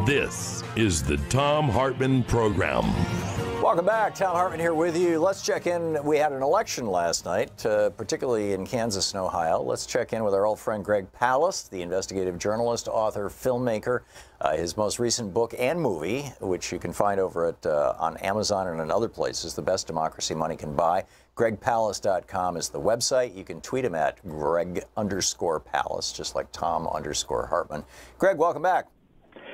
This is the Thom Hartmann Program. Welcome back. Thom Hartmann here with you. Let's check in. We had an election last night, particularly in Kansas and Ohio. Let's check in with our old friend Greg Palast, the investigative journalist, author, filmmaker. His most recent book and movie, which you can find over at on Amazon and in other places, The Best Democracy Money Can Buy. GregPalast.com is the website. You can tweet him at Greg_Palast, just like Thom_Hartmann. Greg, welcome back.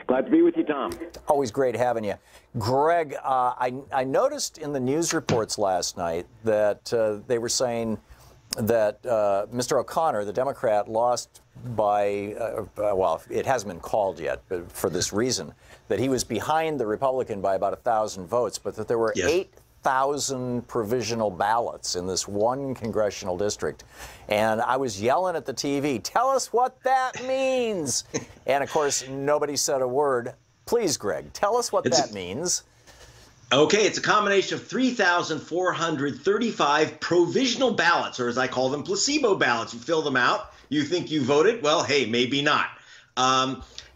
Glad to be with you, Thom. Always great having you. Greg, I noticed in the news reports last night that they were saying that Mr. O'Connor, the Democrat, lost by, well, it hasn't been called yet, but for this reason, that he was behind the Republican by about 1,000 votes, but that there were 8,000 provisional ballots in this one congressional district. And I was yelling at the TV, tell us what that means. And of course, nobody said a word. Please, Greg, tell us what that means. Okay, it's a combination of 3,435 provisional ballots, or as I call them, placebo ballots. You fill them out, you think you voted, well, hey, maybe not.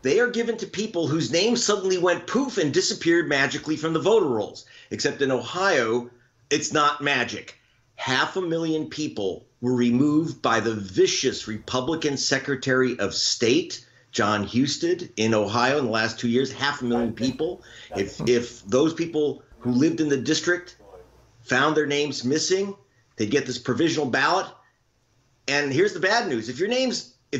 They are given to people whose names suddenly went poof and disappeared magically from the voter rolls. Except in Ohio, it's not magic. 500,000 people were removed by the vicious Republican Secretary of State, John Husted, in Ohio in the last 2 years. 500,000 people. If those people who lived in the district found their names missing, they'd get this provisional ballot. And here's the bad news. If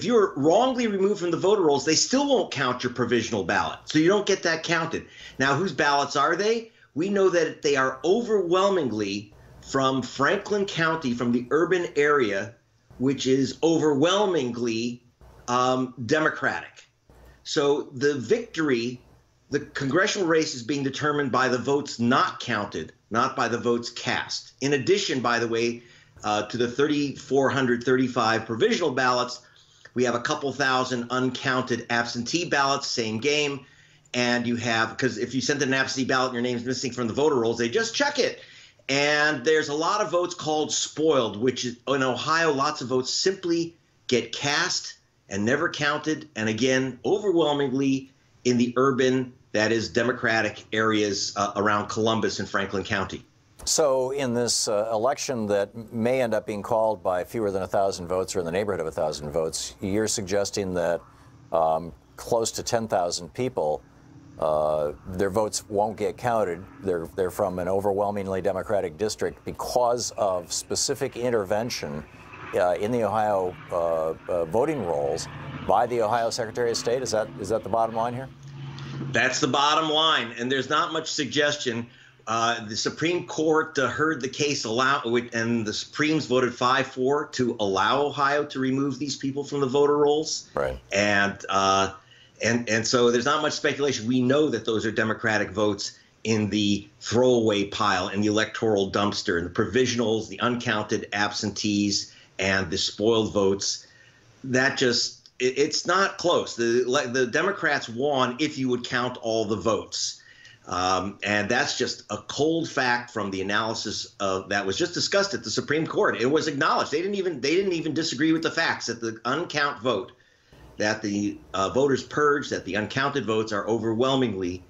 you're wrongly removed from the voter rolls, they still won't count your provisional ballot. So you don't get that counted. Now, whose ballots are they? We know that they are overwhelmingly from Franklin County, from the urban area, which is overwhelmingly Democratic. So the victory, the congressional race is being determined by the votes not counted, not by the votes cast. In addition, by the way, to the 3,435 provisional ballots, we have a couple thousand uncounted absentee ballots, same game. And you have, because if you send an absentee ballot and your name's missing from the voter rolls, they just check it. And there's a lot of votes called spoiled, which is in Ohio, lots of votes simply get cast and never counted. And again, overwhelmingly in the urban, that is Democratic areas around Columbus and Franklin County. So in this election that may end up being called by fewer than 1,000 votes or in the neighborhood of 1,000 votes, you're suggesting that close to 10,000 people, their votes won't get counted. They're from an overwhelmingly Democratic district because of specific intervention in the Ohio voting rolls by the Ohio Secretary of State. Is that the bottom line here? That's the bottom line, and there's not much suggestion. The Supreme Court heard the case and the Supremes voted 5-4 to allow Ohio to remove these people from the voter rolls. Right. And so there's not much speculation. We know that those are Democratic votes in the throwaway pile, in the electoral dumpster, and the provisionals, the uncounted absentees, and the spoiled votes. That just, it's not close. The Democrats won if you would count all the votes. And that's just a cold fact from the analysis that was just discussed at the Supreme Court. It was acknowledged. They didn't even disagree with the facts that the uncount vote, that the voters purged, that the uncounted votes are overwhelmingly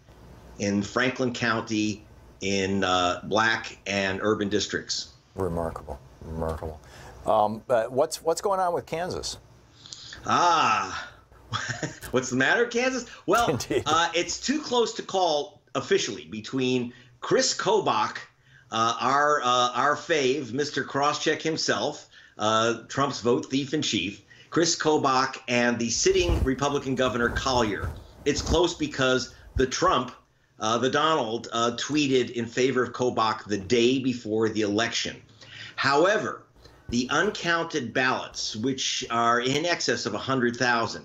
in Franklin County, in black and urban districts. Remarkable, remarkable. But what's going on with Kansas? What's the matter, Kansas? Well, it's too close to call officially between Kris Kobach, our fave, Mr. Crosscheck himself, Trump's vote thief in chief, Kris Kobach, and the sitting Republican Governor Colyer. It's close because the Donald, tweeted in favor of Kobach the day before the election. However, the uncounted ballots, which are in excess of 100,000,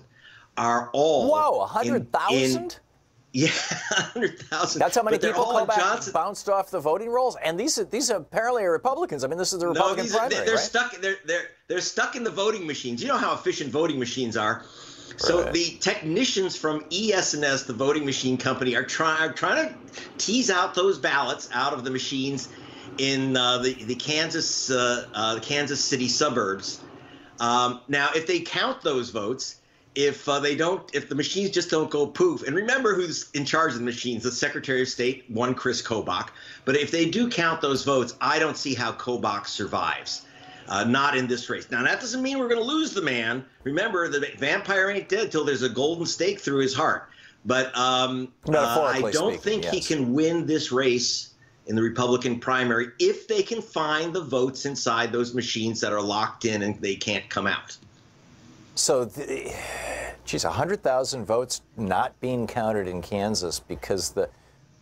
are all— Whoa, 100,000? Yeah, 100,000. That's how many people Kobach bounced off the voting rolls? And these apparently are Republicans. I mean, this is the Republican primary, they're right? stuck. They're stuck in the voting machines. You know how efficient voting machines are. So the technicians from ES&S, the voting machine company, are trying to tease out those ballots out of the machines in the Kansas City suburbs. Now, if they count those votes, if the machines just don't go poof, and remember who's in charge of the machines, the Secretary of State, one Kris Kobach. But if they do count those votes, I don't see how Kobach survives. Not in this race. Now, that doesn't mean we're going to lose the man. Remember, the vampire ain't dead till there's a golden stake through his heart. But I don't think he can win this race in the Republican primary if they can find the votes inside those machines that are locked in and they can't come out. So, geez, 100,000 votes not being counted in Kansas because the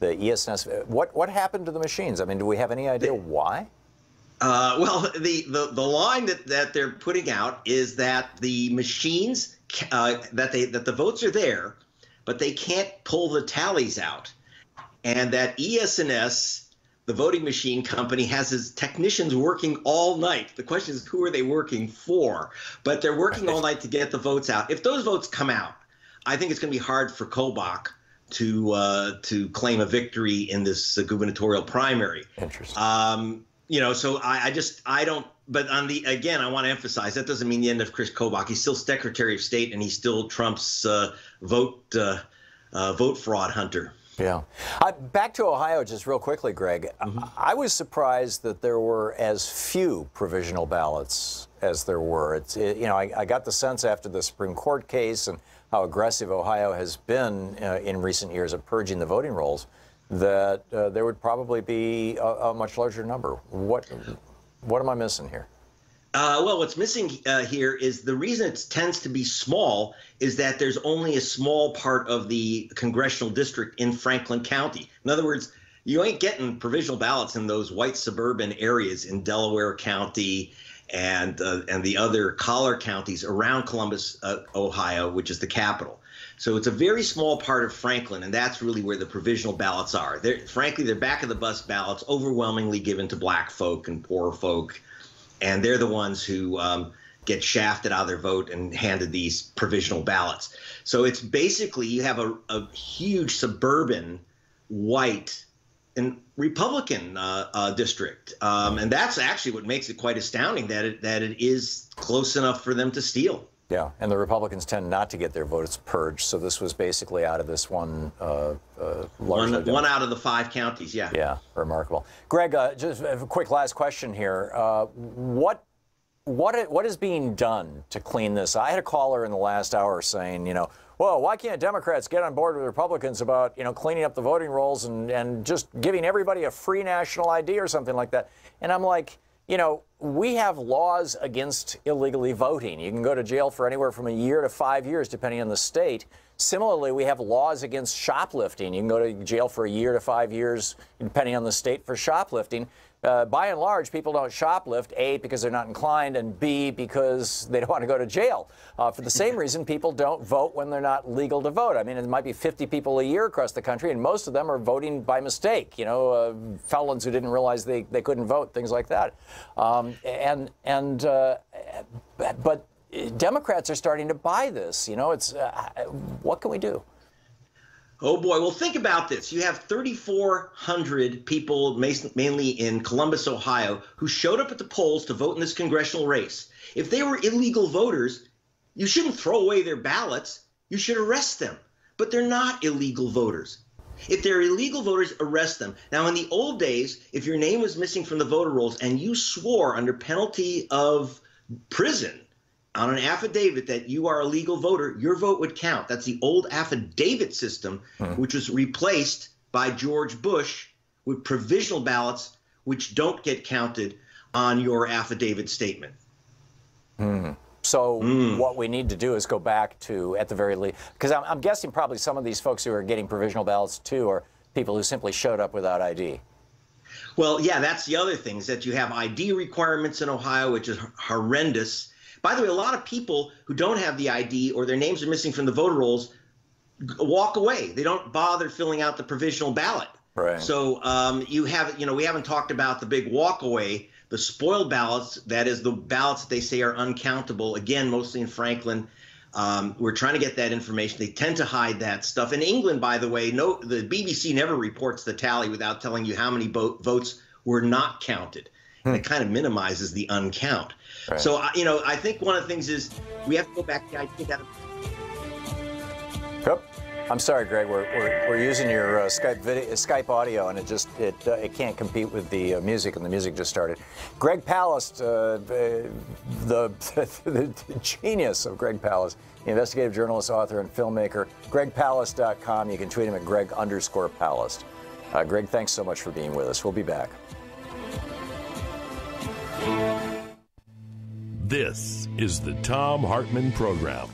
ES&S. What happened to the machines? I mean, do we have any idea why? Well, the line that they're putting out is that the machines that the votes are there, but they can't pull the tallies out, and that ES&S, the voting machine company, has its technicians working all night. The question is, who are they working for? But they're working all night to get the votes out. If those votes come out, I think it's going to be hard for Kobach to claim a victory in this gubernatorial primary. Interesting. So I don't. But again, I want to emphasize that doesn't mean the end of Kris Kobach. He's still Secretary of State, and he's still Trump's vote fraud hunter. Yeah. Back to Ohio, just real quickly, Greg. I was surprised that there were as few provisional ballots as there were. I got the sense after the Supreme Court case and how aggressive Ohio has been in recent years at purging the voting rolls, that there would probably be a much larger number. What am I missing here? Well, what's missing here is the reason it tends to be small is that there's only a small part of the congressional district in Franklin County. In other words, you ain't getting provisional ballots in those white suburban areas in Delaware County and the other collar counties around Columbus, Ohio, which is the capital. So it's a very small part of Franklin, and that's really where the provisional ballots are. Frankly, they're back-of-the-bus ballots, overwhelmingly given to black folk and poor folk, and they're the ones who get shafted out of their vote and handed these provisional ballots. So it's basically you have a huge suburban white and Republican district, and that's actually what makes it quite astounding that it is close enough for them to steal. Yeah, and the Republicans tend not to get their votes purged, so this was basically out of this one one out of the 5 counties, yeah. Yeah, remarkable. Greg, just a quick last question here. What is being done to clean this? I had a caller in the last hour saying, well, why can't Democrats get on board with Republicans about, cleaning up the voting rolls and just giving everybody a free national ID or something like that? And I'm like, we have laws against illegally voting. You can go to jail for anywhere from a year to 5 years, depending on the state. Similarly, we have laws against shoplifting. You can go to jail for a year to 5 years, depending on the state, for shoplifting. By and large, people don't shoplift, A, because they're not inclined, and B, because they don't want to go to jail. For the same reason, people don't vote when they're not legal to vote. I mean, it might be 50 people a year across the country, and most of them are voting by mistake, felons who didn't realize they couldn't vote, things like that. But Democrats are starting to buy this. What can we do? Oh, boy. Well, think about this. You have 3,400 people, mainly in Columbus, Ohio, who showed up at the polls to vote in this congressional race. If they were illegal voters, you shouldn't throw away their ballots. You should arrest them. But they're not illegal voters. If they're illegal voters, arrest them. Now, in the old days, if your name was missing from the voter rolls and you swore under penalty of prison on an affidavit that you are a legal voter, your vote would count. That's the old affidavit system, which was replaced by George Bush with provisional ballots, which don't get counted on your affidavit statement. So what we need to do is go back to, at the very least, because I'm guessing probably some of these folks who are getting provisional ballots, too, are people who simply showed up without ID. Well, yeah, that's the other thing, is that you have ID requirements in Ohio, which is horrendous. By the way, a lot of people who don't have the ID or their names are missing from the voter rolls walk away. They don't bother filling out the provisional ballot. Right. So we haven't talked about the big walk away, the spoiled ballots. That is the ballots that they say are uncountable. Again, mostly in Franklin. We're trying to get that information. They tend to hide that stuff. In England, by the way, the BBC never reports the tally without telling you how many votes were not counted. And it kind of minimizes the uncount. Right. So, I think one of the things is we have to go back to the idea that Yep. I'm sorry, Greg. We're using your Skype audio, and it can't compete with the music, and the music just started. Greg Palast, the genius of Greg Palast, the investigative journalist, author, and filmmaker. GregPalast.com. You can tweet him at Greg_Palast. Greg, thanks so much for being with us. We'll be back. This is the Thom Hartmann Program.